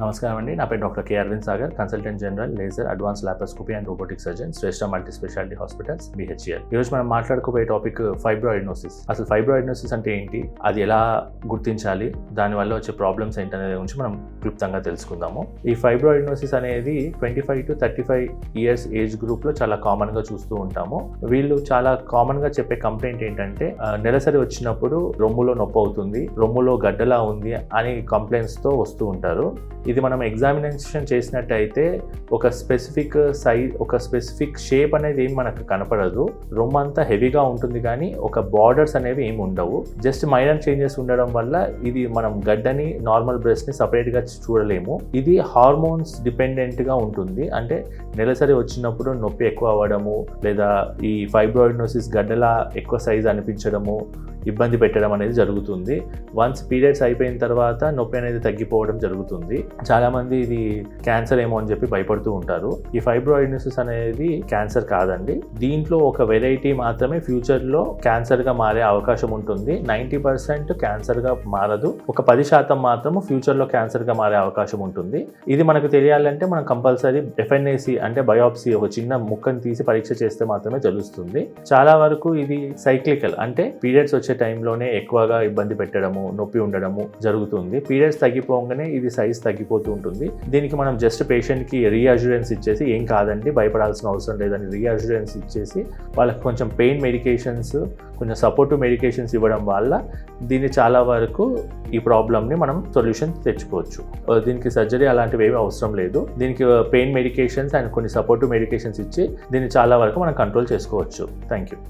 నమస్కారం అండి. నా పేరు doctor K Aravind Sagar, consultant general laser advance laparoscopy and robotic surgeon, Shreshta multi speciality hospitals, BHCL. ఈరోజు మనం మాట్లాడుకోబోయే టాపిక్ ఫైబ్రాయిడ్నోసిస్. అసలు ఫైబ్రాయిడ్నోసిస్ అంటే ఏంటి, అది ఎలా గుర్తించాలి, దానివల్ల వచ్చే ప్రాబ్లమ్స్ ఏంటనే గురించి మనం క్లుప్తంగా తెలుసుకుందాము. ఈ ఫైబ్రాయిడ్నోసిస్ అనేది 25 to 35 ఇయర్స్ ఏజ్ గ్రూప్లో చాలా కామన్గా చూస్తూ ఉంటాము. వీళ్ళు చాలా కామన్గా చెప్పే కంప్లైంట్ ఏంటంటే నెలసరి వచ్చినప్పుడు రొమ్ములో నొప్పి అవుతుంది, రొమ్ములో గడ్డలా ఉంది అని కంప్లైంట్స్తో వస్తూ ఉంటారు. ఇది మనం ఎగ్జామినేషన్ చేసినట్టయితే ఒక స్పెసిఫిక్ సైజ్, ఒక స్పెసిఫిక్ షేప్ అనేది ఏం మనకు కనపడదు. రొమ్ము అంతా హెవీగా ఉంటుంది కానీ ఒక బార్డర్స్ అనేవి ఏమి ఉండవు. జస్ట్ మైనర్ చేంజెస్ ఉండడం వల్ల ఇది మనం గడ్డని, నార్మల్ బ్రెస్ట్ని సపరేట్గా చూడలేము. ఇది హార్మోన్స్ డిపెండెంట్గా ఉంటుంది. అంటే నెలసరి వచ్చినప్పుడు నొప్పి ఎక్కువ అవ్వడము, లేదా ఈ ఫైబ్రాయిడ్నోసిస్ గడ్డలా ఎక్కువ సైజ్ అనిపించడము, ఇబ్బంది పెట్టడం అనేది జరుగుతుంది. వన్స్ పీరియడ్స్ అయిపోయిన తర్వాత నొప్పి అనేది తగ్గిపోవడం జరుగుతుంది. చాలామంది ఇది క్యాన్సర్ ఏమో అని చెప్పి భయపడుతూ ఉంటారు. ఈ ఫైబ్రాయిడ్నోసిస్ అనేది క్యాన్సర్ కాదండి. దీంట్లో ఒక వెరైటీ మాత్రమే ఫ్యూచర్లో క్యాన్సర్గా మారే అవకాశం ఉంటుంది. 90% క్యాన్సర్గా మారదు. ఒక 10% మాత్రము ఫ్యూచర్లో క్యాన్సర్గా మారే అవకాశం ఉంటుంది. ఇది మనకు తెలియాలంటే మనం కంపల్సరీ FNAC అంటే బయాప్సీ, ఒక చిన్న ముక్కను తీసి పరీక్ష చేస్తే మాత్రమే తెలుస్తుంది. చాలా వరకు ఇది సైక్లికల్, అంటే పీరియడ్స్ వచ్చే టైంలోనే ఎక్కువగా ఇబ్బంది పెట్టడము, నొప్పి ఉండడము జరుగుతుంది. పీరియడ్స్ తగ్గిపోగానే ఇది సైజ్ తగ్గిపోతూ ఉంటుంది. దీనికి మనం జస్ట్ పేషెంట్కి రీఅష్యూరెన్స్ ఇచ్చేసి ఏం కాదండి, భయపడాల్సిన అవసరం లేదని రీఅష్యూరెన్స్ ఇచ్చేసి వాళ్ళకి కొంచెం పెయిన్ మెడికేషన్స్, కొంచెం సపోర్టివ్ మెడికేషన్స్ ఇవ్వడం వల్ల దీన్ని చాలా వరకు ఈ ప్రాబ్లమ్ని మనం సొల్యూషన్ తెచ్చుకోవచ్చు. దీనికి సర్జరీ అలాంటివి ఏమీ అవసరం లేదు. దీనికి పెయిన్ మెడికేషన్స్ అండ్ కొన్ని సపోర్టివ్ మెడికేషన్స్ ఇచ్చి దీన్ని చాలా వరకు మనం కంట్రోల్ చేసుకోవచ్చు. Thank you.